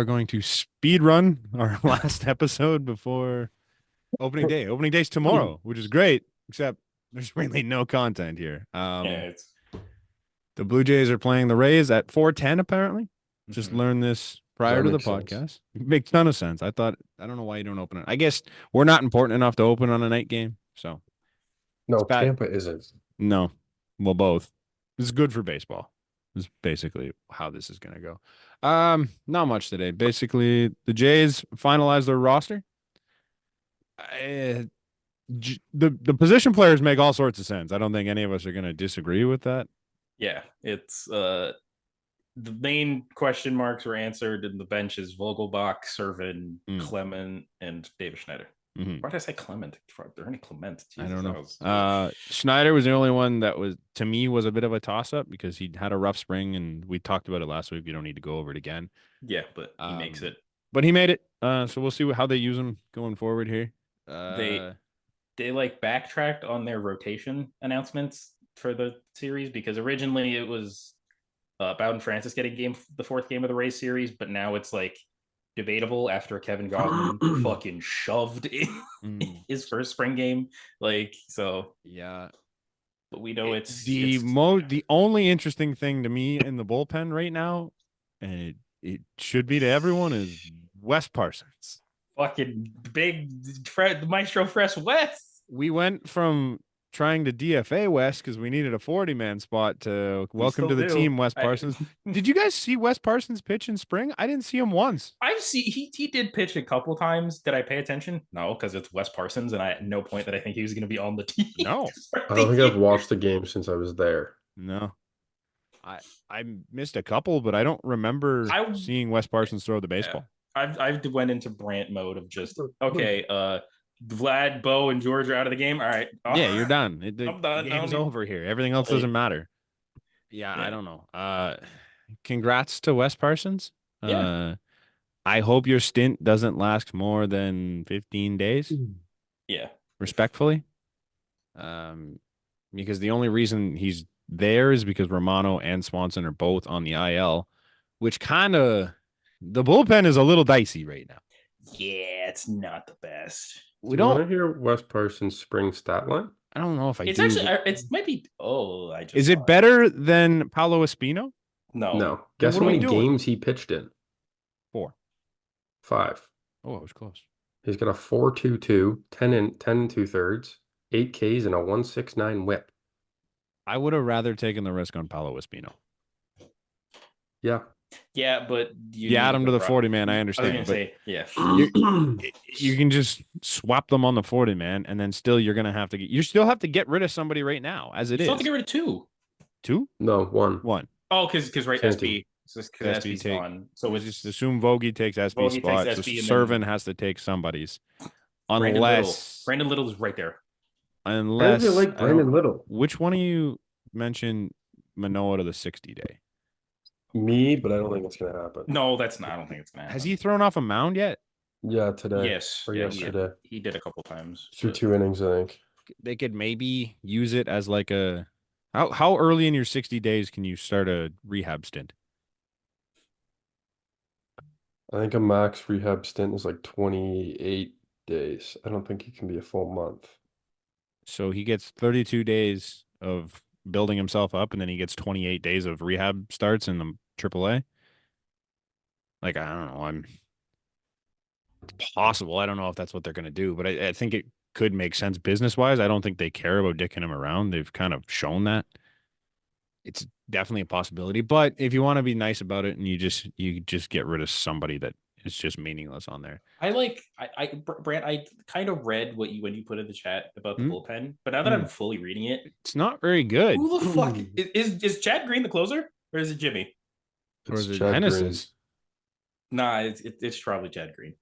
are going to speed run our last episode before opening day. Opening day's tomorrow, which is great, except there's really no content here. Yeah, it's The Blue Jays are playing the Rays at 4:10 apparently. Just mhm. learned this Does prior that to the make sense? podcast. It makes a ton of sense. I don't know why you don't open it. I guess we're not important enough to open on a night game. So it's No, bad. Tampa isn't. No. Well, both. It's good for baseball. Is basically how this is gonna go. Not much today. Basically, the Jays finalized their roster. The position players make all sorts of sense. I don't think any of us are gonna disagree with that. Yeah, it's the main question marks were answered in the benches: Vogelbach, Servin, Clement, and David Schneider. Why did I say Clement? There any Clement? Jesus, I don't know. Schneider was the only one that was, to me, was a bit of a toss-up because he had a rough spring, and we talked about it last week. We don't need to go over it again. Yeah, but he makes it. But he made it. So we'll see how they use him going forward here. They like backtracked on their rotation announcements for the series because originally it was Bowden Francis getting the fourth game of the Rays series, but now it's like debatable after Kevin Gausman fucking shoved in his first spring game. Like, so yeah. But we know it's the only interesting thing to me in the bullpen right now, and it should be to everyone, is Wes Parsons. Fucking big Maestro Fresh West. We went from trying to DFA Wes because we needed a 40-man spot to welcome to the team, Wes Parsons. Did you guys see Wes Parsons pitch in spring? I didn't see him once. He did pitch a couple times. Did I pay attention? No, because it's Wes Parsons, and I at no point that I think he was going to be on the team. No. I don't think I've watched the game since I was there. No. I missed a couple, but I don't remember seeing Wes Parsons throw the baseball. Yeah. I've went into Brant mode of just, okay, Vlad, Bo, and George are out of the game. All right. Yeah, you're done. I'm done. The game's over here. Everything else doesn't matter. Yeah, I don't know. Congrats to Wes Parsons. Yeah. I hope your stint doesn't last more than 15 days. Yeah. Respectfully. Because the only reason he's there is because Romano and Swanson are both on the IL, which the bullpen is a little dicey right now. Yeah, it's not the best. Do you want to hear Wes Parsons' spring stat line? I don't know if it's do. Actually, it might be. Oh, I just. Is it better than Paulo Espino? No. Guess how many games he pitched in? 4. 5. Oh, it was close. He's got a 4.22, 10 and 2/3, 8 Ks, and a 1.69 WHIP. I would have rather taken the risk on Paulo Espino. Yeah. Yeah, but you add him to the 40-man. I understand. I was gonna say, yeah. You can just swap them on the 40-man, and then still you're gonna have to get rid of somebody right now, as it is. You still have to get rid of 2. 2? No, 1. 1. Oh, because right, SB. SB's gone. So it's just assume Vogie takes SB's spot. So Servin has to take somebody's. Unless Brandon Little is right there. Unless like Brandon Little. Which one of you mentioned Manoah to the 60-day? Me, but I don't think it's gonna happen. No, that's not. I don't think it's gonna happen. Has he thrown off a mound yet? Yeah, today. Yes. Or yesterday. He did a couple times. Through 2 innings, I think. They could maybe use it as like a how early in your 60 days can you start a rehab stint? I think a max rehab stint is like 28 days. I don't think he can be a full month. So he gets 32 days of building himself up, and then he gets 28 days of rehab starts in the AAA. Like, I don't know. It's possible. I don't know if that's what they're going to do, but I think it could make sense business-wise. I don't think they care about dicking him around. They've kind of shown that. It's definitely a possibility, but if you want to be nice about it and you just get rid of somebody that is just meaningless on there. Brant, I kind of read when you put in the chat about the bullpen, but now that I'm fully reading it, it's not very good. Who the fuck is Chad Green the closer, or is it Jimmy? Or is it Hennessy's? Nah, it's probably Chad Green.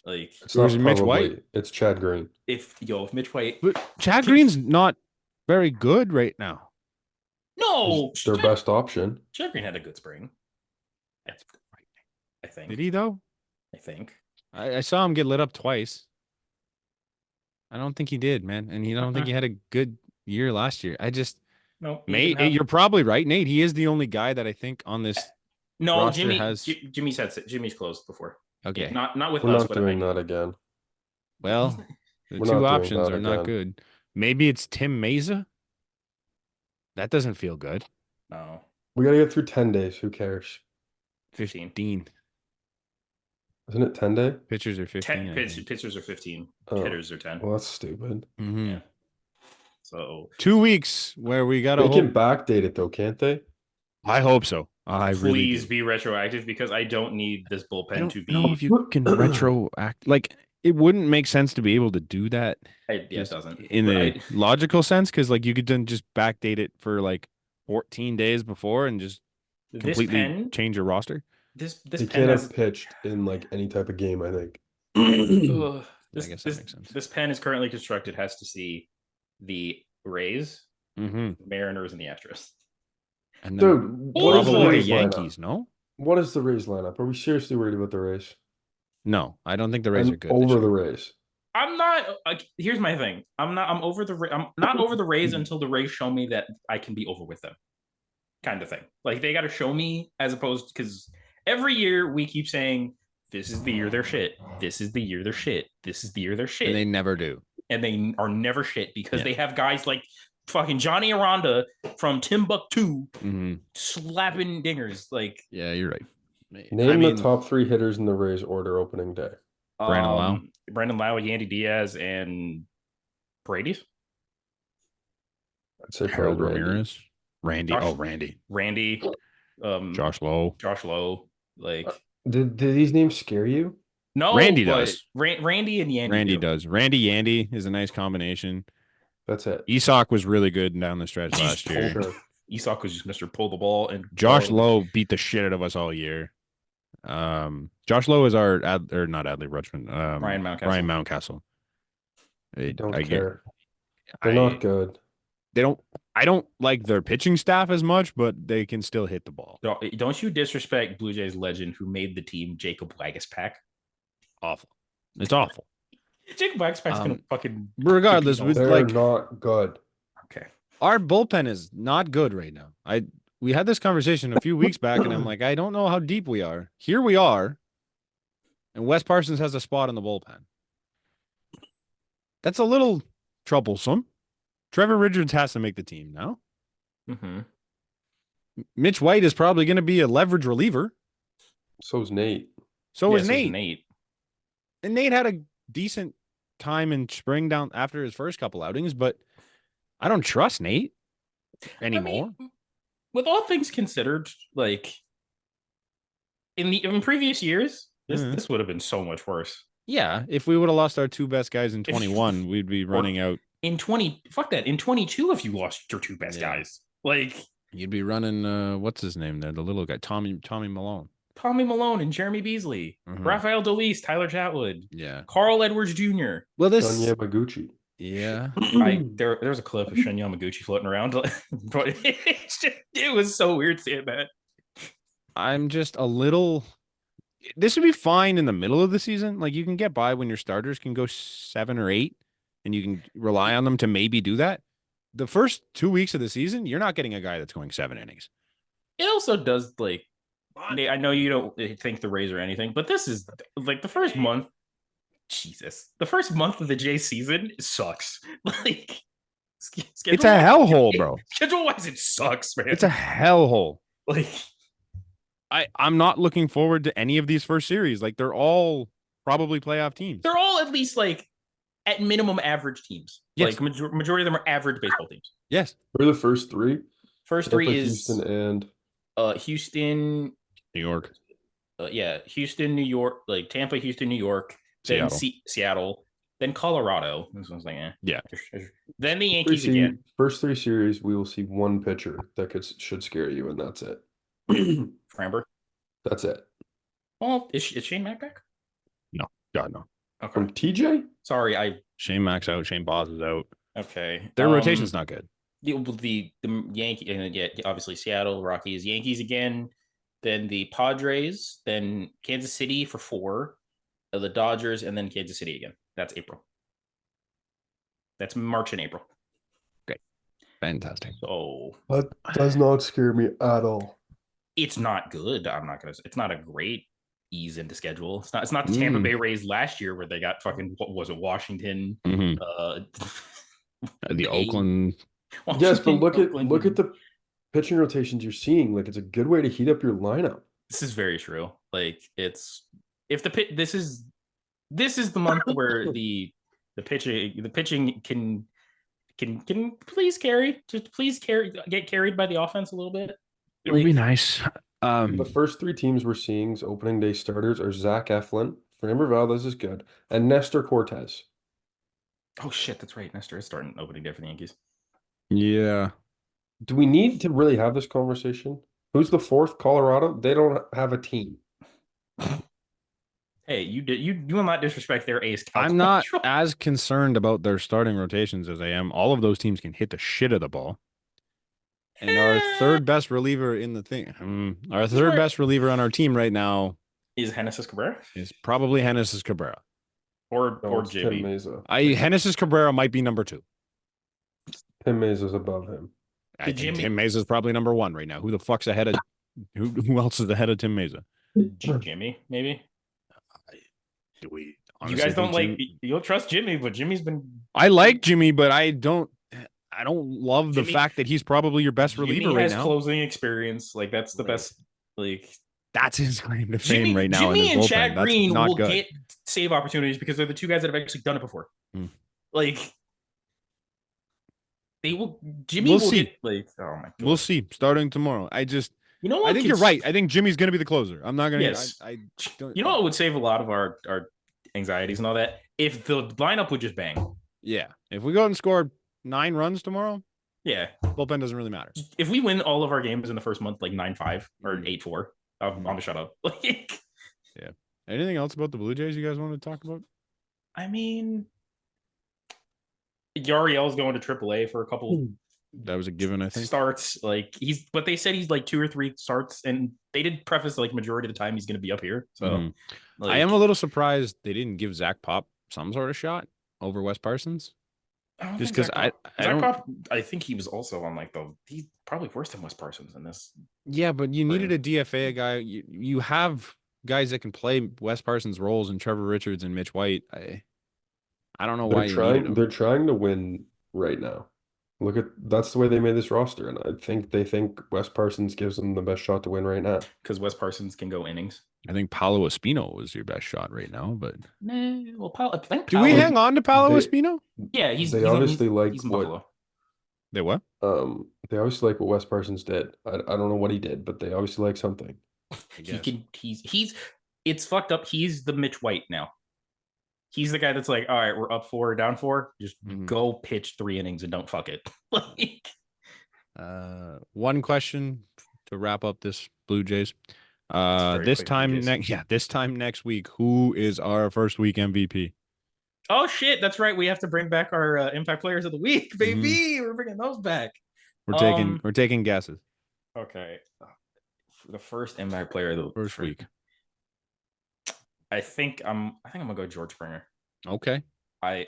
Like, it's not Mitch White. It's Chad Green. If Mitch White, but Chad Green's not very good right now. No, their best option. Chad Green had a good spring. I think. Did he though? I think. I saw him get lit up twice. I don't think he did, man, and I don't think he had a good year last year. No, Nate, you're probably right, Nate. He is the only guy that I think on this No, roster has. Jimmy said Jimmy's closed before. Okay. Yeah, not with We're us, not but doing that again. Well, the We're two not doing options that are not again. good. Maybe it's Tim Mesa. That doesn't feel good. No, We gotta get through 10 days. Who cares? 15. 15. Isn't it 10 day? Pitchers are 15, I think. Pitchers are 15. Oh, Hitters are 10. well, that's stupid. Mm-hmm. Yeah. So 2 weeks where we gotta They hope. can backdate it though, can't they? I hope so. I really please do. be retroactive because I don't need this I bullpen don't to know be. if you can retroact. Like, it wouldn't make sense to be able to do that Yeah, it just doesn't. in But the logical sense, because like you could then just backdate it for like 14 days before and just this completely pen, change your roster. this They pen can't has have pitched in like any type of game, I think. ugh, Yeah, I guess that makes sense. this pen is currently constructed has to see the Rays, Mm-hmm. Mariners, and the Astros. And then Dude, what is the probably the Rays Yankees, lineup? no? What is the Rays lineup? Are we seriously worried about the Rays? No, I don't think the Rays are I'm good this over year. the Rays. I'm not. Here's my thing. I'm over the. I'm not over the Rays until the Rays show me that I can be over with them, kind of thing. Like they got to show me as opposed because every year we keep saying this is the year they're shit. This is the year they're shit. This is the year they're shit. And they never do. And they are never shit because Yeah. they have guys like fucking Johnny Aranda from Timbuktu Mm-hmm. slapping dingers. Like, Yeah, you're right. Name the top 3 hitters in the Rays order opening day. Brandon Lau. Brandon Lau, Yandy Diaz, and Brady's. I'd say Harold probably Randy. Ramirez. Randy. Josh- Oh, Randy. Randy, Josh Lowe. Josh Lowe. Like, Did these names scare you? no, Randy but does. Randy and Yandy. Randy do. does. Randy Yandy is a nice combination. That's it. Isak was really good down the stretch last year. Sure. Isak was just Mr. Pull the ball, and Josh Lowe beat the shit out of us all year. Josh Lowe is our or not Adley Rutschman. Ryan Mountcastle. Ryan Mountcastle. I don't care. They're I- not good. They don't. I don't like their pitching staff as much, but they can still hit the ball. Don't you disrespect Blue Jays legend who made the team, Jacob Waguespack? Awful. It's awful. Jacob Waguespack's gonna fucking. Regardless, with They're like not good. Okay. our bullpen is not good right now. We had this conversation a few weeks back, and I'm like, I don't know how deep we are. Here we are, and Wes Parsons has a spot in the bullpen. That's a little troublesome. Trevor Richards has to make the team now. Mm-hmm. Mitch White is probably going to be a leverage reliever. So's Nate. So is Nate. And Nate had a decent time in spring down after his first couple outings, but I don't trust Nate anymore. I mean, with all things considered, like in previous years, this would have been so much worse. Yeah, if we would have lost our 2 best guys in 21, we'd be running out. In 22, if you lost your 2 best guys, like you'd be running what's his name there, the little guy, Tommy Malone. Tommy Malone and Jeremy Beasley, Rafael Delis, Tyler Chatwood, Carl Edwards Jr. Well, this Son Yamaguchi. Yeah. There's a clip of Shun Yamaguchi floating around, but it was so weird seeing that. I'm just a little. This would be fine in the middle of the season. Like you can get by when your starters can go 7 or 8, and you can rely on them to maybe do that. The first 2 weeks of the season, you're not getting a guy that's going 7 innings. It also does like. I know you don't think the Rays or anything, but this is like the first month. Jesus, the first month of the J season sucks. Like, it's a hellhole, bro. Schedule-wise, it sucks, man. It's a hellhole. Like, I'm not looking forward to any of these first series. Like, they're all probably playoff teams. They're all at least like at minimum average teams. Yes. Like majority of them are average baseball teams. Yes. Who are the first 3? First 3 is Houston and Houston, New York. Houston, New York, like Tampa, Houston, New York, then Seattle, then Colorado. This one's like, yeah. Then the Yankees again. First 3 series, we will see 1 pitcher that should scare you, and that's it. Framber. That's it. Well, is Shane Mack back? No, God no. Okay. From TJ? Sorry, Shane Mack's out. Shane Boz is out. Okay. Their rotation's not good. The Yankee, and obviously Seattle, Rockies, Yankees again. Then the Padres, then Kansas City for 4, the Dodgers, and then Kansas City again. That's April. That's March and April. Great. Fantastic. So That does not scare me at all. It's not good. I'm not gonna. It's not a great ease into schedule. It's not the Tampa Bay Rays last year where they got fucking what was it, Washington, The A, Oakland. Yes, but Washington, Oakland. look at the pitching rotations you're seeing. Like, it's a good way to heat up your lineup. This is very true. Like it's if the pit. This is the month where the pitching can please carry, just please get carried by the offense a little bit. It would be nice. The first 3 teams we're seeing as opening day starters are Zach Eflin, Framber Valdez is good, and Nestor Cortez. Oh shit, that's right. Nestor is starting opening day for the Yankees. Yeah. Do we need to really have this conversation? Who's the 4th? Colorado? They don't have a team. Hey, you will not disrespect their ace. I'm not as concerned about their starting rotations as I am. All of those teams can hit the shit of the ball. And our third best reliever in the thing, our third best reliever on our team right now is Genesis Cabrera. Is probably Genesis Cabrera or Jimmy. Tim Mesa. Genesis Cabrera might be number 2. Tim Mesa's above him. I think Tim Mesa is probably number 1 right now. Who the fuck's ahead of who else is ahead of Tim Mesa? Jimmy, maybe. Do we? You guys don't like? You'll trust Jimmy, but Jimmy's been. I like Jimmy, but I don't love the fact that he's probably your best reliever right now. Jimmy has closing experience. Like that's the best. Like that's his claim to fame right now. Jimmy and bullpen. Chad Green will good. get save opportunities because they're the 2 guys that have actually done it before. Like they will. Jimmy will get like. Oh my god. We'll see. Starting tomorrow. You know what? I think you're right. I think Jimmy's going to be the closer. I'm not going to. Yes. I don't. You know what would save a lot of our anxieties and all that? If the lineup would just bang. Yeah. If we go and score 9 runs tomorrow, yeah, bullpen doesn't really matter. If we win all of our games in the first month, like 9-5 or 8-4, I'm gonna shut up. Yeah. Anything else about the Blue Jays you guys want to talk about? I mean, Yariel's going to AAA for a couple. That was a given, I think. Starts like but they said he's like 2 or 3 starts, and they did preface like majority of the time he's going to be up here. So I am a little surprised they didn't give Zach Pop some sort of shot over Wes Parsons. Just because I think he was also on like he's probably worse than Wes Parsons in this. Yeah, but you needed a DFA guy. You have guys that can play Wes Parsons roles and Trevor Richards and Mitch White. I don't know why they're trying to win right now. That's the way they made this roster, and I think they think Wes Parsons gives them the best shot to win right now. Because Wes Parsons can go innings. I think Paolo Espino was your best shot right now, but do we hang on to Paolo Espino? Yeah, they obviously like what they what? They obviously like what Wes Parsons did. I don't know what he did, but they obviously like something. It's fucked up. He's the Mitch White now. He's the guy that's like, all right, we're up 4, down 4. Just go pitch 3 innings and don't fuck it. One question to wrap up this Blue Jays. This time next week, who is our first week MVP? Oh shit, that's right. We have to bring back our Impact Players of the Week, baby. We're bringing those back. We're taking guesses. Okay, the first Impact Player of the first week. I think I'm gonna go George Springer. Okay. I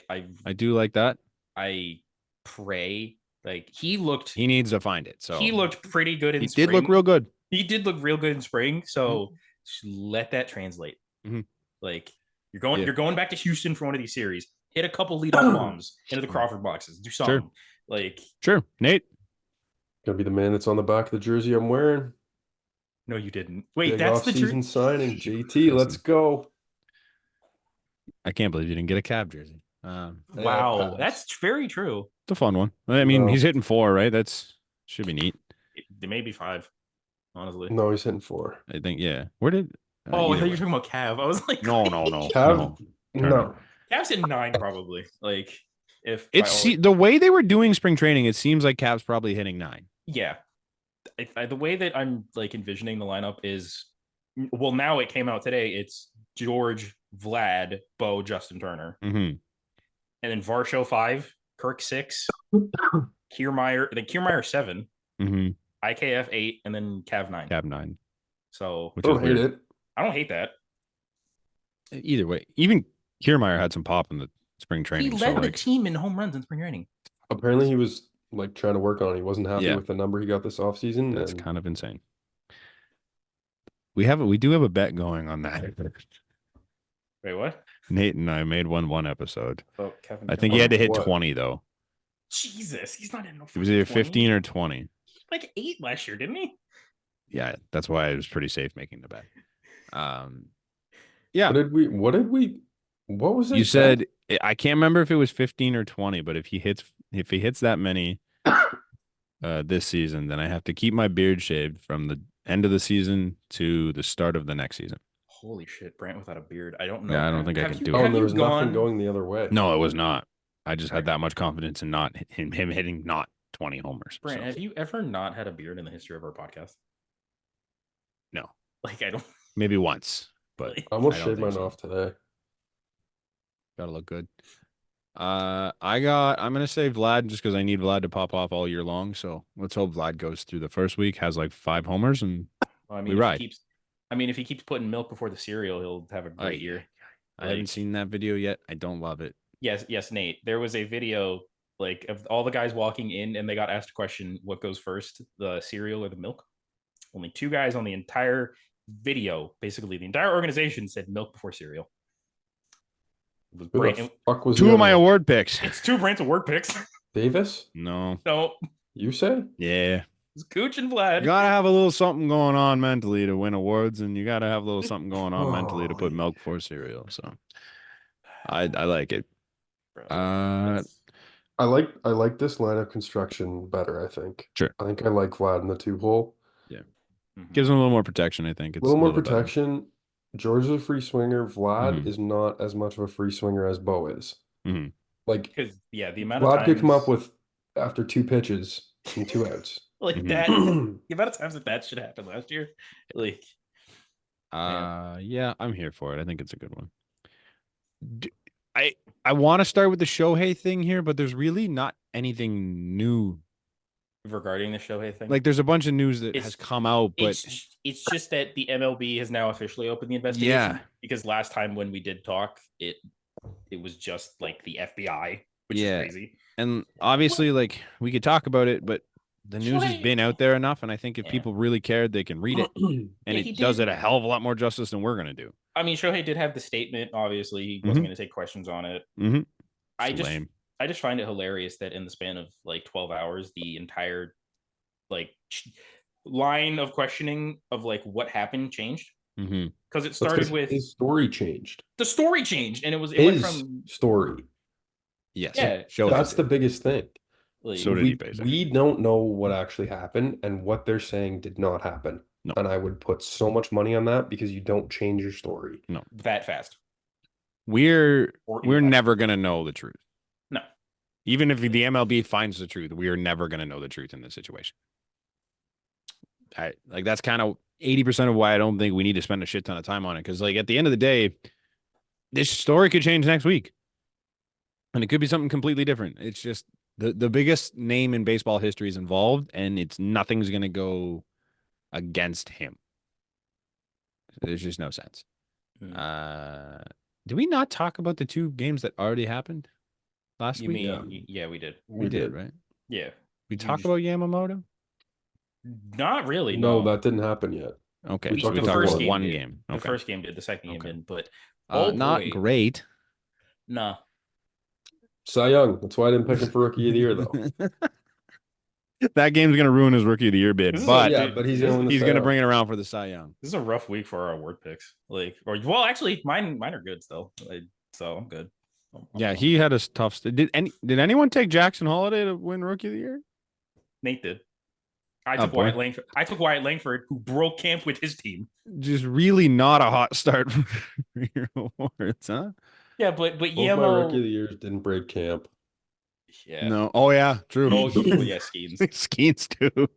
do like that. I pray like he needs to find it. So he looked pretty good in spring. He did look real good. He did look real good in spring. So let that translate. Like you're going back to Houston for one of these series. Hit a couple leadoff bombs into the Crawford boxes. Do something. Sure. Nate. Gonna be the man that's on the back of the jersey I'm wearing. No, you didn't. Wait, Big that's the season signing. JT, let's go. I can't believe you didn't get a Cab jersey. Wow, that's very true. It's a fun one. I mean, he's hitting 4, right? That's should be neat. It may be 5, honestly. No, he's hitting 4. I think, yeah. Where did? I thought you were talking about Cav. I was like, no. Cav, no. Cav's in 9 probably. Like if the way they were doing spring training, it seems like Cav's probably hitting 9. Yeah, the way that I'm like envisioning the lineup is, well, now it came out today. It's George, Vlad, Bo, Justin Turner, and then Varsho 5, Kirk 6, Kiermaier 7, IKF 8, and then Cav 9. So I don't hate it. I don't hate that. Either way, even Kiermaier had some pop in the spring training. He led the team in home runs in spring training. Apparently, he was like trying to work on it. He wasn't happy with the number he got this offseason. That's kind of insane. We do have a bet going on that. Wait, what? Nate and I made one episode. Oh, Kevin. I think he had to hit What? 20 though. Jesus, he's not in no It was fucking either 20. 15 or 20. Like 8 last year, didn't he? Yeah, that's why I was pretty safe making the bet. Yeah. What was You it? said I can't remember if it was 15 or 20, but if he hits that many this season, then I have to keep my beard shaved from the end of the season to the start of the next season. Holy shit, Brant without a beard. I don't know. Yeah, I don't think I can do it. Oh, Have and there you was nothing gone? going the other way. No, it was not. I just had Right. that much confidence in not him hitting not 20 homers. Brant, So, have you ever not had a beard in the history of our podcast? no, Like, I don't. maybe once, but I almost I don't shaved think mine so. off today. Gotta look good. I'm gonna say Vlad just because I need Vlad to pop off all year long. So let's hope Vlad goes through the first week, has like 5 homers, and I we mean, ride. if he keeps putting milk before the cereal, he'll have a great year. I haven't seen that video yet. I don't love it. Yes, Nate. There was a video like of all the guys walking in, and they got asked a question: "What goes first, the cereal or the milk?" Only 2 guys on the entire video, basically the entire organization, said milk before cereal. It was Who Brant. the fuck was 2 the of my other one? award picks. It's 2 Brant's award picks. Davis? No. No, You say? Yeah. it's Cooch and You Vlad. gotta have a little something going on mentally to win awards, and you gotta have a little something going on mentally to put Holy- milk for cereal. So I like it. Bro, Uh, I like this line of construction better, I think. Sure. I think I like Vlad in the 2-hole. gives them a little more protection. I think A it's little more bit better. protection. George is a free swinger. Vlad Mhm. is not as much of a free swinger as Bo is. Mhm. Like because the amount of Vlad times could come up with after 2 pitches and 2 outs. like Mhm. that. The amount of times that should happen last year, like Yeah, I'm here for it. I think it's a good one. I I want to start with the Shohei thing here, but there's really not anything new. regarding the Shohei thing. Like there's a bunch of news that It's- has come out, but it's just that the MLB has now officially opened the investigation. Yeah. Because last time when we did talk, it was just like the FBI, which Yeah. is crazy. and obviously like we could talk about it, but the news has Shohei- been out there enough, and I think if Yeah. people really cared, they can read it, and Yeah, he it does did. it a hell of a lot more justice than we're gonna do. I mean, Shohei did have the statement. Obviously, he wasn't going to take questions on it. Mm-hmm. I Lame. just find it hilarious that in the span of like 12 hours, the entire like line of questioning of like what happened changed. Mm-hmm. Because it That's started 'cause with his story changed. the story changed, and it went His from story. Yes. Yeah, Shohei That's did. the biggest thing. like, So did he, basically. We don't know what actually happened, and what they're saying did not happen. No. And I would put so much money on that because you don't change your story. that fast. We're Or we're even never gonna know the truth. No. Even if the MLB finds the truth, we are never gonna know the truth in this situation. That's kind of 80% of why I don't think we need to spend a shit ton of time on it. Because like at the end of the day, this story could change next week. And it could be something completely different. It's just the biggest name in baseball history is involved, and nothing's gonna go against him. There's just no sense. Did we not talk about the 2 games that already happened last You week? mean yeah, we did. We did, right? Yeah. We You talked just- about Yamamoto? Not really. No, No, that didn't happen yet. Okay, We so talked we about talked the about first one did. game. The Okay. first game did. The second game Okay. didn't. But Not boy. great. Nah. Cy Young. That's why I didn't pick him for Rookie of the Year, though. That game's gonna ruin his Rookie of the Year bid, This is but Yeah, but he's gonna win the he's Cy gonna Young. bring it around for the Cy Young. This is a rough week for our award picks. Like, or well, actually, mine are good still. So I'm good. Yeah, he had a tough. Did anyone take Jackson Holiday to win Rookie of the Year? Nate did. I Oh, took boy. Wyatt Langford. I took Wyatt Langford, who broke camp with his team. Just really not a hot start for your awards, huh? Yeah, but Both my Yamo. Rookie of the Years didn't break camp. Yeah. No. Oh yeah, true. Oh, yeah, Skeens. Skeens too.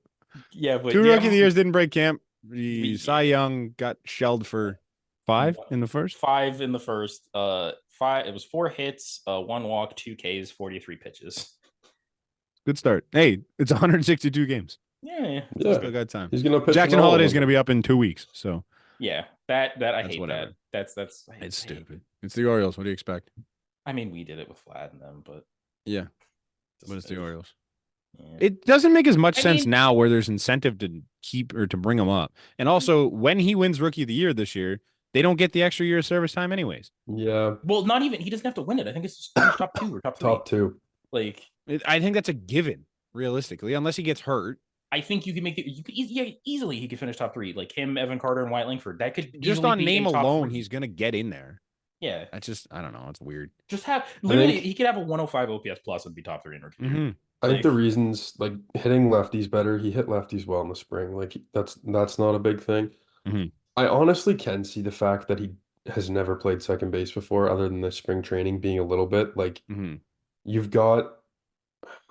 Yeah, but 2 Yamo, Rookie of the Years didn't break camp. The We- Cy Young got shelled for 5 in the first. 5 in the first. 5. It was 4 hits, 1 walk, 2 Ks, 43 pitches. Good start. Hey, it's 162 games. Yeah. Yeah, Still got time. he's gonna pitch. Jackson in all of Holiday's them. going to be up in 2 weeks, so Yeah. That I That's hate whatever. that. That's it's stupid. It's the Orioles. What do you expect? I mean, we did it with Vlad and them, but Yeah, but it's the Orioles. Orioles. Yeah. It doesn't make as much I sense mean- now where there's incentive to keep or to bring him up. And also, when he wins Rookie of the Year this year, they don't get the extra year of service time anyways. Yeah, Well, not even he doesn't have to win it. I think it's just finish top 2 or top 3. top 2. Like I think that's a given, realistically, unless he gets hurt. I think you can make it. You could easily he could finish top 3. Like him, Evan Carter, and White Langford. That could Just easily on be name in top alone, 3. he's gonna get in there. Yeah. That's just I don't know. It's weird. Just have literally think- he could have a 105 OPS plus and be top 3 in rookie. Mm-hmm. I think Like- the reasons, like hitting lefties better, he hit lefties well in the spring. Like that's not a big thing. Mhm. I honestly can see the fact that he has never played second base before, other than the spring training being a little bit. Like Mm-hmm. you've got,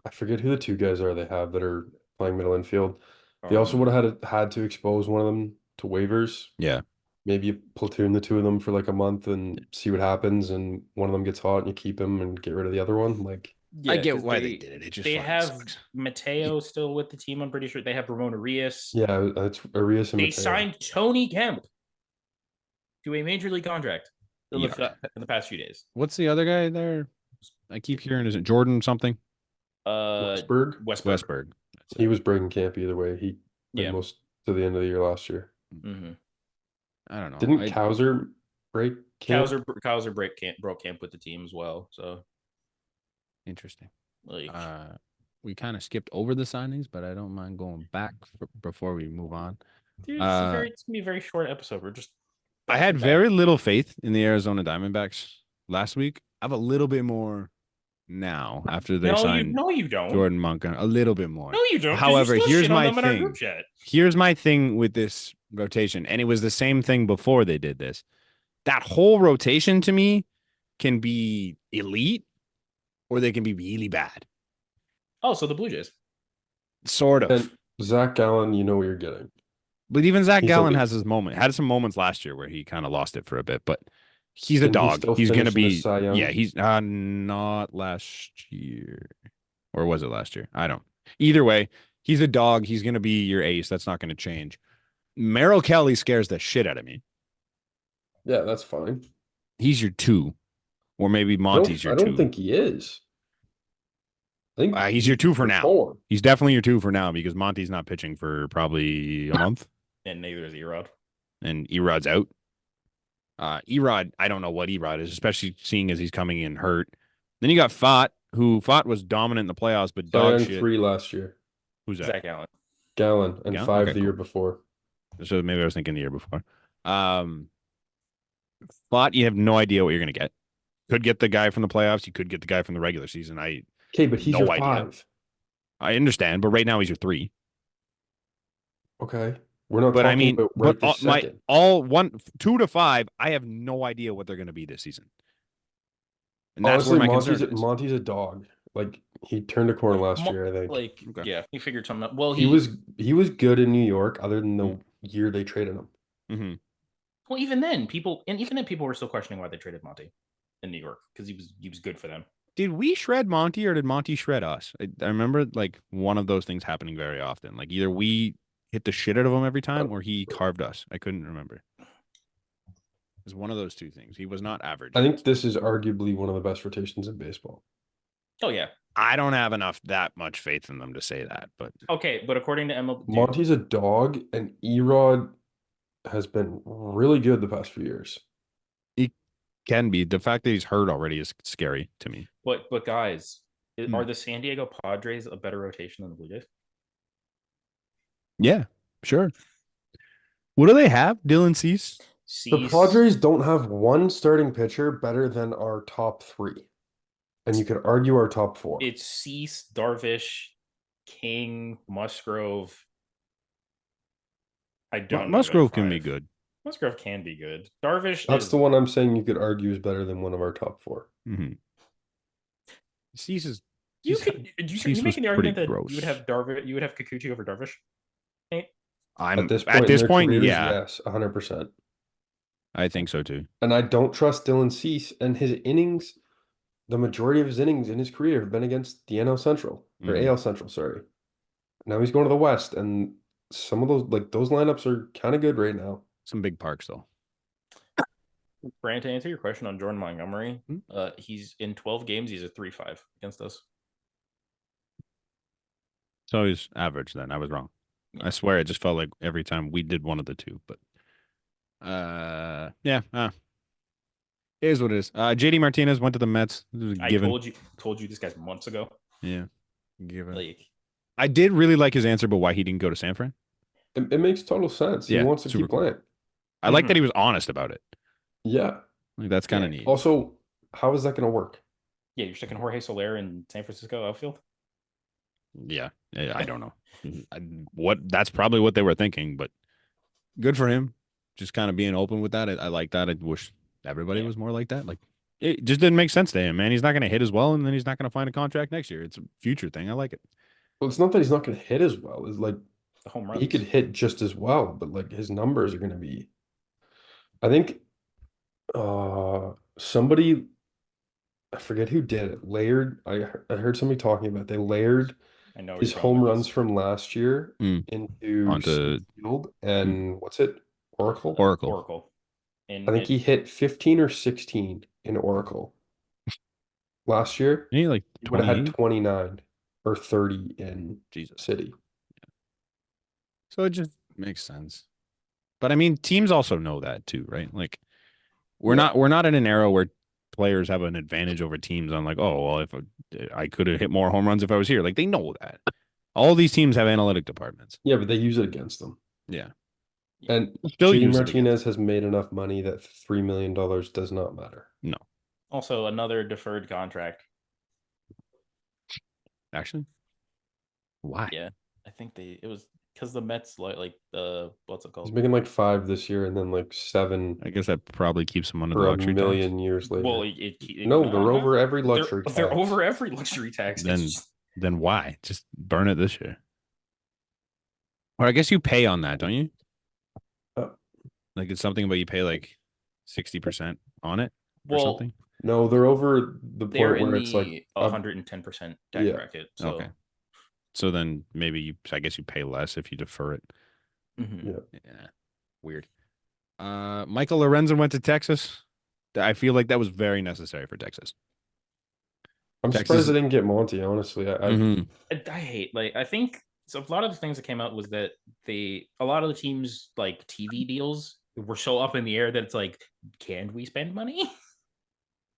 I forget who the two guys are they have that are playing middle infield. They also would have had to expose one of them to waivers. Yeah. Maybe you platoon the two of them for like a month and see what happens, and one of them gets hot and you keep him and get rid of the other one. Like I get 'cause why they did it. It just they fucking have sucks. Mateo still with the team. I'm pretty sure they have Ramon Arias. yeah, it's Arias and They Mateo. signed Tony Kemp to a major league contract in Yeah. the past few days. What's the other guy there? I keep hearing is it Jordan something? Westberg. Westberg. That's He it. was breaking camp either way. He played Yeah. most to the end of the year last year. Mm-hmm. I don't know. Didn't Kauser break camp? Kauser broke camp with the team as well. So Interesting. like We kind of skipped over the signings, but I don't mind going back before we move on. dude, it's gonna be a very short episode. We're just I had very little faith in the Arizona Diamondbacks last week. I have a little bit more now after they signed you don't. Jordan Montgomery. A little bit more. No, you don't. 'cause However, you still here's shit on my them in our thing. group chat. Here's my thing with this rotation, and it was the same thing before they did this. That whole rotation to me can be elite, or they can be really bad. Oh, so the Blue Jays. Sort of. And Zach Gallen, you know what you're getting. But even Zach He's Gallen elite. has his moment. Had some moments last year where he kind of lost it for a bit, but he's a Didn't he dog. still He's going to finish in the be. Cy Young? Yeah, he's not last year. Or was it last year? I don't. Either way, he's a dog. He's going to be your ace. That's not going to change. Merrill Kelly scares the shit out of me. Yeah, that's fine. He's your 2. Or maybe Monty's your I 2. don't think he is. I think He's your 2 for now. 4. He's definitely your 2 for now because Monty's not pitching for probably a month. And neither is Erod. And Erod's out. Erod, I don't know what Erod is, especially seeing as he's coming in hurt. Then you got Fott, who Fott was dominant in the playoffs, but Cy dog Young shit. 3 last year. Who's that? Zach Allen. Gallen and Gallen? 5 Okay, the year cool. before. So maybe I was thinking the year before. Fott, you have no idea what you're gonna get. Could get the guy from the playoffs. You could get the guy from the regular season. Okay, but he's No your idea. 5. I understand, but right now he's your 3. Okay. We're not But talking I mean, about right but this second. 2 to 5, I have no idea what they're gonna be this season. And that's Honestly, where my concern is. Monty's a dog. Like he turned a corner last year, I think. Like, Okay. yeah, he figured something out. Well, he was good in New York, other than the Mm. year they traded him. Mm-hmm. well, even then, people were still questioning why they traded Monty in New York because he was good for them. Did we shred Monty or did Monty shred us? I remember like one of those things happening very often. Like either we hit the shit out of him every time or he carved us. I couldn't remember. It was one of those two things. He was not average. I think this is arguably one of the best rotations in baseball. Oh yeah. I don't have that much faith in them to say that, but Okay, but according to MLB, Monty's a dog, and Erod has been really good the past few years. he can be. The fact that he's hurt already is scary to me. but guys, are the San Diego Padres a better rotation than the Blue Jays? Yeah, sure. What do they have? Dylan Cease? The Padres don't have one starting pitcher better than our top 3. And you could argue our top 4. It's Cease, Darvish, King, Musgrove. I don't know. Musgrove can be good. Musgrove can be good. Darvish That's is the one I'm saying you could argue is better than one of our top 4. Mm-hmm. Cease is. you Cease- could Cease you make was the argument pretty that gross. you would have Darvish, you would have Kikuchi over Darvish. At this at this in their point, careers, yeah, yes, 100%. I think so too. And I don't trust Dylan Cease, and his innings, the majority of his innings in his career have been against the NL Central or Mhm. AL Central, sorry. Now he's going to the West, and some of those lineups are kind of good right now. Some big parks though. Brant, to answer your question on Jordan Montgomery, Hmm? he's in 12 games, he's a 3.5 against us. So he's average then. I was wrong. Yeah. I swear it just felt like every time we did one of the two, but yeah, it is what it is. JD Martinez went to the Mets. This was I given. told you this guy's months ago. Yeah, given. Like, I did really like his answer, but why he didn't go to San Fran? It makes total sense. He Yeah, wants to super keep cool. playing. I like that he was honest about it. Yeah. Like that's kind of Yeah. neat. Also, how is that going to work? yeah, you're sticking Jorge Soler in San Francisco outfield. Yeah, I don't know. What that's probably what they were thinking, but good for him. Just kind of being open with that. I like that. I wish everybody Yeah. was more like that. Like it just didn't make sense to him, man. He's not going to hit as well, and then he's not going to find a contract next year. It's a future thing. I like it. Well, it's not that he's not going to hit as well. It's like The home he could runs. hit just as well, but like his numbers are going to be. I think somebody, I forget who did it, layered. I heard somebody talking about they layered I know where his you're going home with runs this. from last year Mm. into Onto Citi Field and what's it? Oracle? Oracle. Oracle. I And think he hit 15 or 16 in Oracle last year. Ain't he like He would have had 28? 29 or 30 in Jesus. City. So it just makes sense. But I mean, teams also know that too, right? Like Yeah. we're not in an era where players have an advantage over teams on like, oh, well, if I could have hit more home runs if I was here. Like they know that. All these teams have analytic departments. Yeah, but they use it against them. Yeah. And Still JD use it against Martinez has made enough money that $3 million does not matter. No. also another deferred contract. Actually. Why? Yeah. I think it was because the Mets like the what's it He's called? making like 5 this year and then like 7 I guess that probably keeps him under the for a luxury tax. million years later. Well, No, they're over every luxury they're tax. over every luxury tax. Then why? Just burn it this year. Or I guess you pay on that, don't you? Uh, Like it's something, but you pay like 60% on it or well, something. No, they're over the they're point in where it's like the 110% tax yeah. bracket. So Okay. So then maybe I guess you pay less if you defer it. mhm. Yeah. Yeah. Weird. Michael Lorenzen went to Texas. I feel like that was very necessary for Texas. I'm Texas. surprised they didn't get Monty, honestly. Mhm. I hate I think so a lot of the things that came out was that a lot of the teams like TV deals were so up in the air that it's like, can we spend money?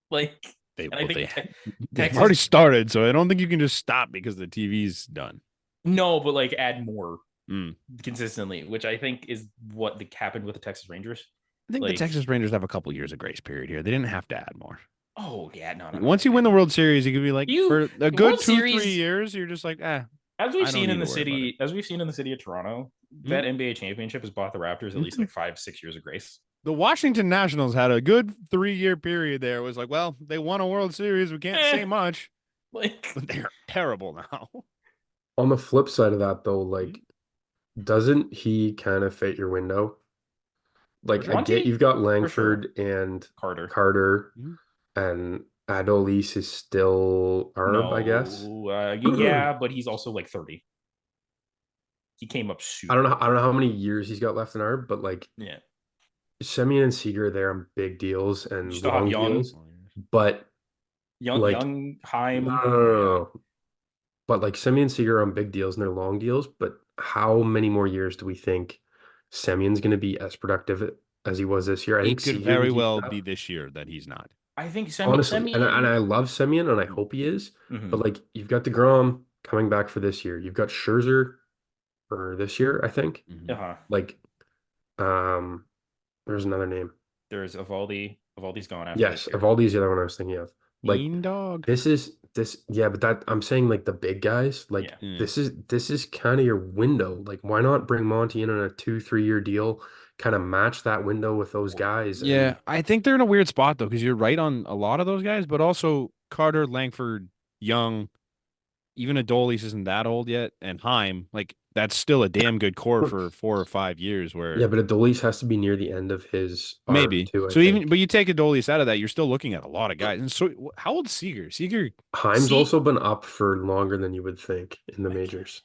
like They, and I well, think they've Texas already started, so I don't think you can just stop because the TV's done. no, but like add more Mm. consistently, which I think is what happened with the Texas Rangers. I think the Like, Texas Rangers have a couple years of grace period here. They didn't have to add more. oh yeah, no. Once you win the World Series, you could be like, You for a the good World 2-3 Series years, you're just like, as I we've don't seen in need the to worry about city, as we've seen in the city of Toronto, that NBA championship has bought the Raptors at least like 5-6 years of grace. the Washington Nationals had a good 3-year period there. It was like, well, they won a World Series. We can't say much. Like But they're terrible now. On the flip side of that though, like doesn't he kind of fit your window? Like I get Monty you've got for sure. Langford and Carter. Carter Mhm. and Adolis is still Arb, I guess. No, yeah, but he's also like 30. He came up super. I don't know how many years he's got left in Arb, but like Yeah, Semien and Seager are there on big deals you and still have long Young, deals, but like Heim. no. But like Semien Seager are on big deals and they're long deals, but how many more years do we think Semien's going to be as productive as he was this year? I think It could Seager very can keep well it be up. this year that he's not. I think Honestly, and Semien. I love Semien and I hope he is, Mhm. but like you've got DeGrom coming back for this year. You've got Scherzer for this year, I think. Uh-huh. Like, um, there's another name. There's Evaldi. Evaldi's gone after Yes, this year. Evaldi's the other one I was thinking of. Like, Mean dog. yeah, but that I'm saying like the big guys, like Yeah. this is kind of your window. Like, why not bring Monty in on a 2-3 year deal, kind of match that window with those guys? Yeah, And I think they're in a weird spot though, because you're right on a lot of those guys, but also Carter, Langford, Young, even Adolis isn't that old yet, and Heim, like that's still a damn good core for 4 or 5 years. Where yeah, but Adolis has to be near the end of his arc maybe too, I so even, think. but you take Adolis out of that, you're still looking at a lot of guys. And so, how old is Seager? Seager, Heim's See, also been up for longer than you would think in the majors.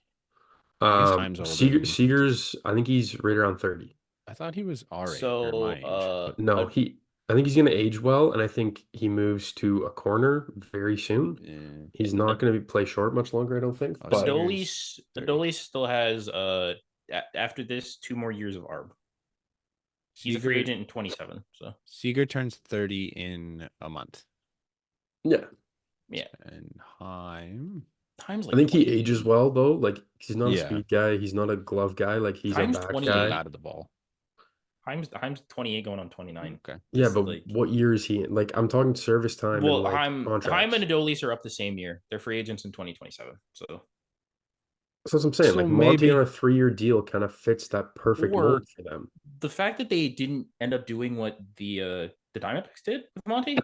I guess Heim's older than Seager's, I think he's right around 30. I thought he was our age or my so age, but No, he I think he's going to age well, and I think he moves to a corner very soon. He's not going to play short much longer, I don't think. Oh, But Seager's 30. Adolis still has after this 2 more years of ARB. He's a free Seager, agent in 27. So Seager turns 30 in a month. yeah, yeah, And Heim. Time's I like think he 28. ages well though. Like he's not a Yeah. speed guy. He's not a glove guy. Like he's a Time's back Still 28. guy. out of the ball. Heim's 28 going on 29. Okay. Yeah, This but like what year is he in? Like I'm talking service time and well, like Heim contracts. and Adolis are up the same year. They're free agents in 2027. So That's what I'm saying. So Like Monty on maybe a 3-year deal kind of fits that perfect or mold for them. the fact that they didn't end up doing what the Diamondbacks did with Monty.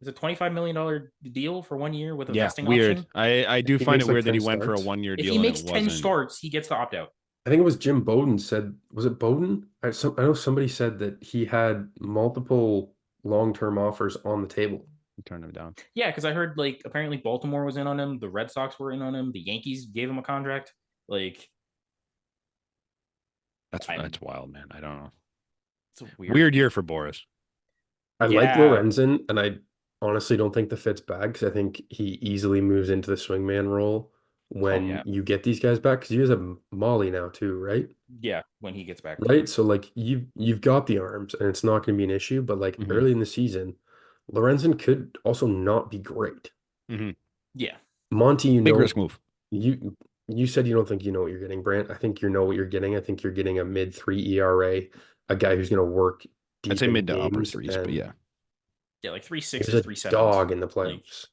It's a $25 million deal for 1 year with a yeah, vesting weird. option. I do He find it makes like weird that 10 he went for a starts. 1-year If deal he and it makes 10 wasn't. starts, he gets the opt out. I think it was Jim Bowden said, was it Bowden? I know somebody said that he had multiple long-term offers on the table. Turn him down. Yeah, because I heard like apparently Baltimore was in on him, the Red Sox were in on him, the Yankees gave him a contract. Like That's wild, man. I don't know. it's a Weird year for Boris. I like Yeah. Lorenzen, and I honestly don't think the fit's bad because I think he easily moves into the swingman role Oh when yeah. you get these guys back. Because you guys have Molly now too, right? Yeah, when he gets back Right. too. So like you've got the arms, and it's not going to be an issue. But like Mhm. early in the season, Lorenzen could also not be great. Mhm. Yeah. Monty, Big risk move. you said you don't think you know what you're getting, Brant. I think you know what you're getting. I think you're getting a mid-3 ERA, a guy who's going to work I'd deep say in mid to upper games, threes, but and yeah. Yeah, like three he was sixes, a 3 sevens. dog in the Like playoffs.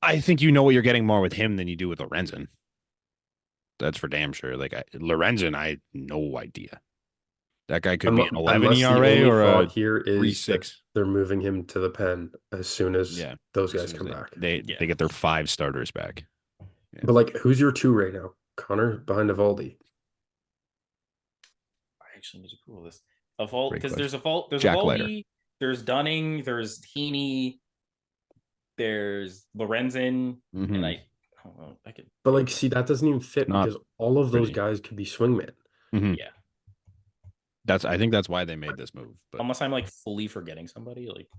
I think you know what you're getting more with him than you do with Lorenzen. That's for damn sure. Like Lorenzen, I had no idea. That guy could be an 11 Unless the ERA only or thought a here is that 3.6. they're moving him to the pen as soon as Yeah. those As guys soon as come back. they yeah. get their 5 starters back. Yeah. But like, who's your 2 right now? Connor behind Evaldi. I actually need to Google this. Evaldi, Great because question. there's Jack Leiter. Evaldi, there's Dunning, there's Heaney, there's Lorenzen, and Mhm. I could But like, see, that doesn't even fit Not because all of those pretty. guys could be swingman. Mhm. yeah. I think that's why they made this move. But Unless I'm like fully forgetting somebody, like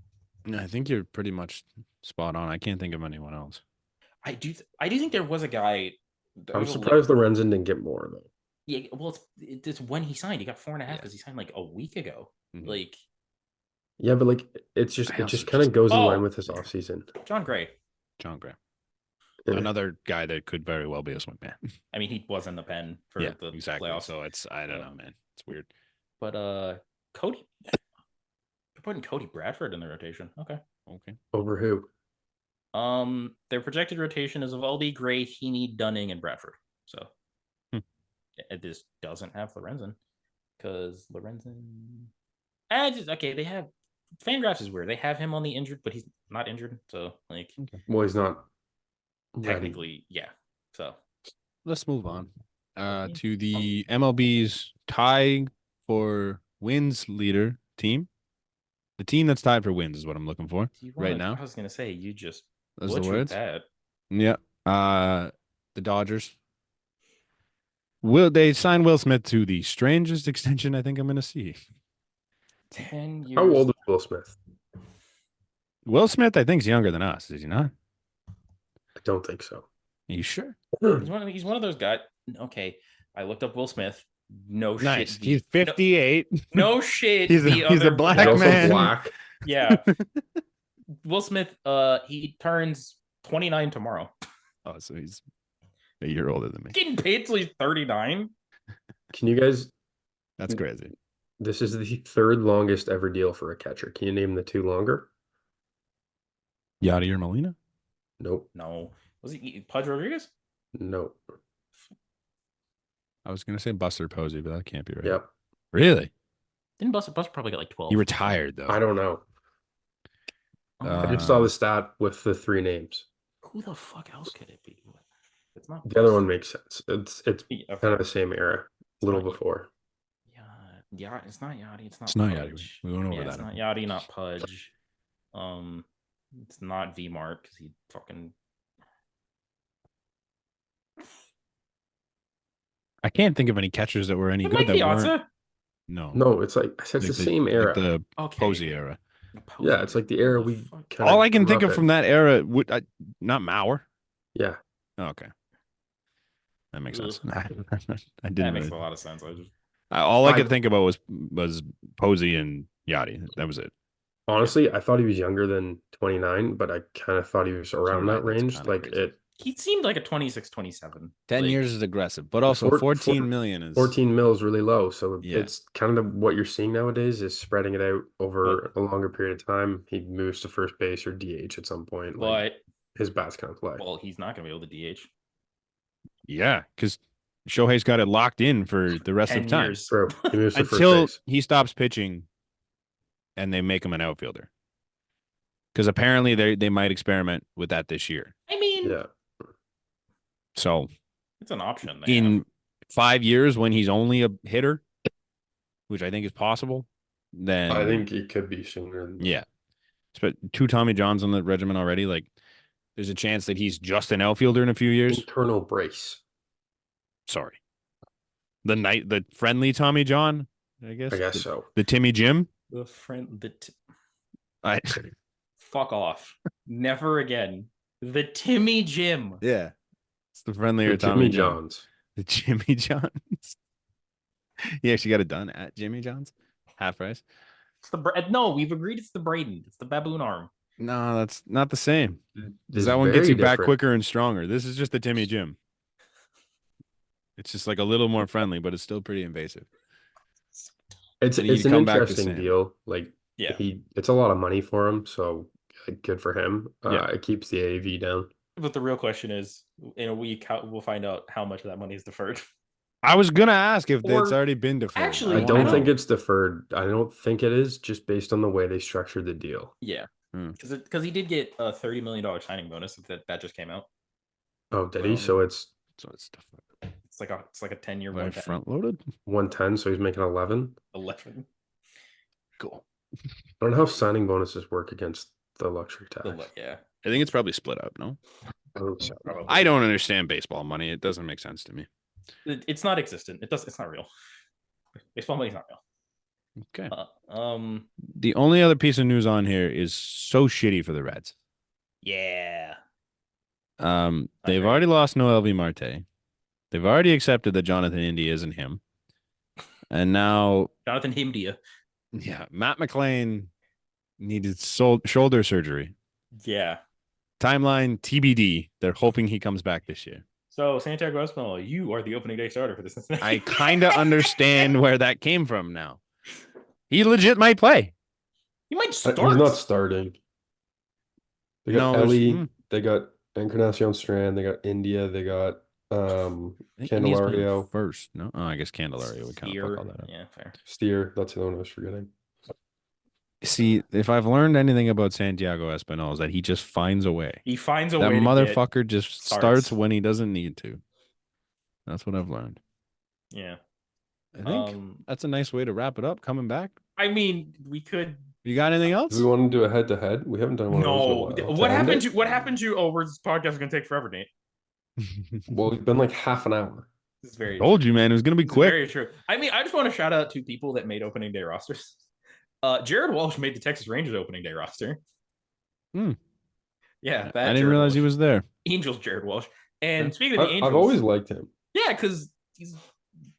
I think you're pretty much spot on. I can't think of anyone else. I do think there was a guy. I'm surprised Lorenzen didn't get more though. Yeah, well, it's when he signed. He got 4.5 Yeah. because he signed like a week ago. Mhm. Like Yeah, but like, I it also just kind of just goes in line with his offseason. John Gray. John Gray. Yeah. Another guy that could very well be a swingman. I mean, he was in the pen for Yeah, the exactly. playoffs. So I don't know, man. It's weird. But Cody, you're putting Cody Bradford in the rotation. Okay. Over who? Their projected rotation is Evaldi, Gray, Heaney, Dunning, and Bradford. So this doesn't have Lorenzen because Lorenzen. Okay. They have Fangraphs is weird. They have him on the injured, but he's not injured. So like Well, he's not ready. technically, yeah. So Let's move on Yeah. to the MLB's tie for wins leader team. The team that's tied for wins is what I'm looking for right now. I was gonna say you just Those are the butchered words. that. Yeah. The Dodgers. Will they sign Will Smith to the strangest extension I think I'm gonna see? 10 How years. old is Will Smith? Will Smith, I think, is younger than us, is he not? I don't think so. Are you sure? He's one of those guys. Okay, I looked up Will Smith. No Nice. shit. He's 58. No shit. He's a black He's also man. black. Yeah. Will Smith. He turns 29 tomorrow. Oh, so he's a year older than me. Getting paid till he's 39. Can you guys? That's crazy. This is the 3rd longest ever deal for a catcher. Can you name the 2 longer? Yadier Molina? Nope. No, was he Pudge Rodriguez? Nope. I was gonna say Buster Posey, but that can't be right. Yep. Really? Didn't Buster probably got like 12? He retired though. I don't know. I just saw the stat with the 3 names. Who the fuck else could it be? It's not. The other one makes sense. It's Okay. kind of the same era, a little not- before. Yeah, it's not Yachty. It's not. It's not Pudge. Yachty. We went over that. It's not Yachty, not Pudge. It's not V-Mart because he fucking. I can't think of any catchers that were any It good might that be weren't. Otza. No, No, it's like it's the same era. the Okay. Posey era. Yeah, it's like the era we kind All of I can grew think up of from in. that era would not Mauer. Yeah, Oh, okay, that makes Ugh. sense. I That didn't makes really. a lot of sense. I just All I I could think about was Posey and Yachty. That was it. honestly I thought he was younger than 29, but I kind of thought he was around that 29, that's range. kind of Like crazy. he seemed like a 26, 27. 10 Like, years is aggressive, but also 14 million is 14 mil is really low. So yeah. it's kind of what you're seeing nowadays is spreading it out over But- a longer period of time. He moves to first base or DH at some point. Like but his bat's kind of play. well, he's not going to be able to DH. Yeah, because Shohei's got it locked in for the rest of 10 time years. True. He moves to first until base. he stops pitching, and they make him an outfielder. Because apparently they might experiment with that this year. I mean, Yeah. So it's an option. In 5 years, when he's only a hitter, which I think is possible, then I think it could be sooner than that. Yeah. But 2 Tommy Johns on the regimen already. Like, there's a chance that he's just an outfielder in a few years. Internal brace. Sorry. The friendly Tommy John, I guess. So. The Timmy Jim. I fuck off. Never again. The Timmy Jim. Yeah. It's the friendlier The Tommy Jimmy John. Johns. The Jimmy Johns. Yeah, she got it done at Jimmy John's. Half price. It's no, we've agreed it's the Braden. It's the baboon arm. No, that's not the same. Because It's that one gets you very back different. quicker and stronger. This is just the Timmy Jim. It's just like a little more friendly, but it's still pretty invasive. It's So you an come back to interesting Sam. deal. Like Yeah. it's a lot of money for him, so good for him. Yeah. It keeps the AAV down. But the real question is, in a week, we'll find out how much of that money is deferred. I was gonna ask if Or- it's already been deferred. Actually, I I don't don't- think it's deferred. I don't think it is, just based on the way they structured the deal. Yeah. Hmm. Because he did get a $30 million signing bonus that just came out. Oh, did he? So it's deferred. It's like a 10-year Right, 110. front loaded. 110, so he's making 11. 11. Cool. I don't know how signing bonuses work against the luxury tax. Yeah. I think it's probably split up. No, Probably. I don't understand baseball money. It doesn't make sense to me. It's not existent. It's not real. Baseball money's not real. Okay. The only other piece of news on here is so shitty for the Reds. Yeah. They've already lost Noel V. Marte. They've already accepted that Jonathan India isn't him. And now Jonathan Himdia. Yeah, Matt McClain needed shoulder surgery. Yeah. Timeline TBD. They're hoping he comes back this year. So Santiago Espinal, you are the opening day starter for this. I kind of understand where that came from now. He legit might play. He might start. He's not starting. They got No, Ellie. They got Encarnacion Strand. They got India. They got I think India's playing Candelario. first. No, I guess Candelario would kind of fuck all that up. Yeah, fair. Steer. That's the one I was forgetting. See, if I've learned anything about Santiago Espinal is that he just finds a way. He finds a That way. motherfucker just starts. starts when he doesn't need to. That's what I've learned. Yeah. I think that's a nice way to wrap it up. Coming back. I mean, we could. You got anything else? Do we want to do a head-to-head? We haven't done one No. of those in a while. What To end happened? it? What happened to? Oh, this podcast is gonna take forever, Nate. Well, it's been like half an hour. This is very. Told you, man. It was gonna be This is quick. very true. I mean, I just want to shout out to people that made opening day rosters. Jared Walsh made the Texas Rangers opening day roster. Hmm. Yeah, I didn't realize he was there. Angels Jared Walsh. And speaking of the Angels, I've always liked him. yeah, because he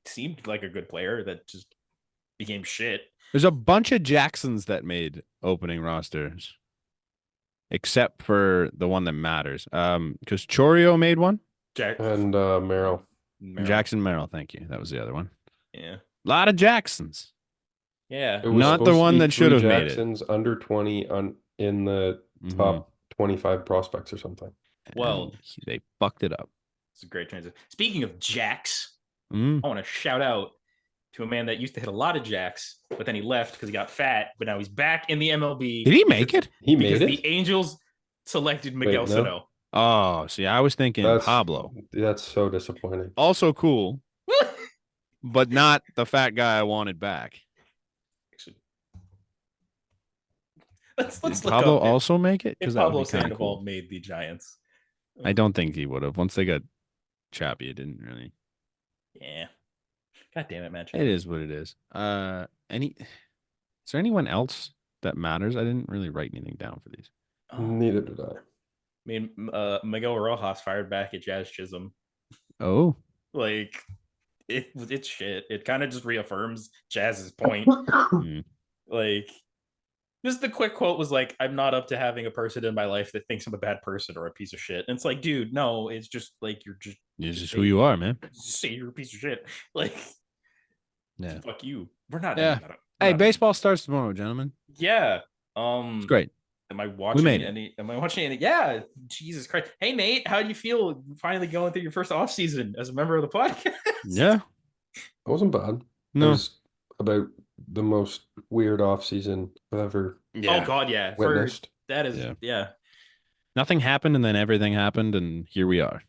seemed like a good player that just became shit. There's a bunch of Jacksons that made opening rosters, except for the one that matters. Because Chorio made one. And Merrill. Jackson Merrill, thank you. That was the other one. Yeah. A lot of Jacksons. Yeah. It was Not the supposed to one be that should 3 have made it. Jacksons under 20 in the Mhm. top 25 prospects or something. Well, And they fucked it up. It's a great transition. Speaking of jacks, Mm. I want to shout out to a man that used to hit a lot of jacks, but then he left because he got fat, but now he's back in the MLB. Did he make it? He Because made it? the Angels selected Miguel no. Sano. Oh, see, I was thinking Pablo. That's so disappointing. Also cool, but not the fat guy I wanted back. Let's Did look Pablo up also make it? if Because that would Pablo be kind of Sandoval cool. made the Giants. I don't think he would have. Once they got Chappie, it didn't really. Yeah. God damn it, man. It is what it is. Is there anyone else that matters? I didn't really write anything down for these. Neither did I. I mean, Miguel Rojas fired back at Jazz Chisholm. Oh, Like, it's shit. It kind of just reaffirms Jazz's point. Like, just the quick quote was like, "I'm not up to having a person in my life that thinks I'm a bad person or a piece of shit." And it's like, dude, no, it's just like it's just who you are, man. Just say you're a piece of shit. Like, Yeah. fuck you. We're not. Yeah. We're Hey, not baseball starts tomorrow, gentlemen. Yeah. It's great. Am I We watching made it. any? Am I watching any? Yeah. Jesus Christ. Hey Nate, how do you feel finally going through your first off season as a member of the podcast? Yeah. It wasn't bad. It No. was about the most weird off season I've ever Oh God, yeah. witnessed. That is, yeah. Nothing happened, and then everything happened, and here we are.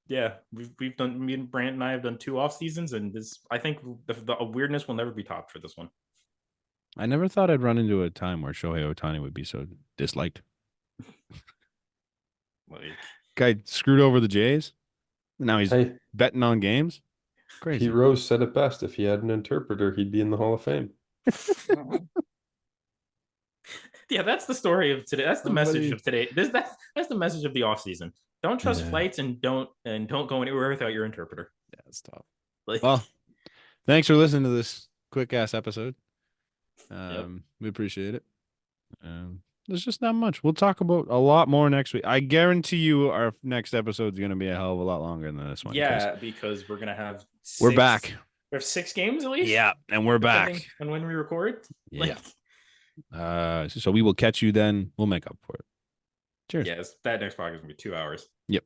Yeah, we've done. Me and Brant and I have done 2 off seasons, and this, I think, the weirdness will never be topped for this one. I never thought I'd run into a time where Shohei Ohtani would be so disliked. Like, Guy screwed over the Jays. Now he's Hey, betting on games. Crazy. Pete Rose said it best. If he had an interpreter, he'd be in the Hall of Fame. yeah, that's the story of today. That's the message of today. That's the message of the off season. Don't trust flights and don't go anywhere without your interpreter. Yeah, it's tough. Like, Well, thanks for listening to this quick ass episode. Yep. We appreciate it. There's just not much. We'll talk about a lot more next week. I guarantee you our next episode is going to be a hell of a lot longer than this one. Yeah, because we're gonna have we're back. We have 6 games at least. Yeah, and we're back. And when we record, yeah. So we will catch you then. We'll make up for it. Cheers. Yes, that next podcast is gonna be 2 hours. Yep.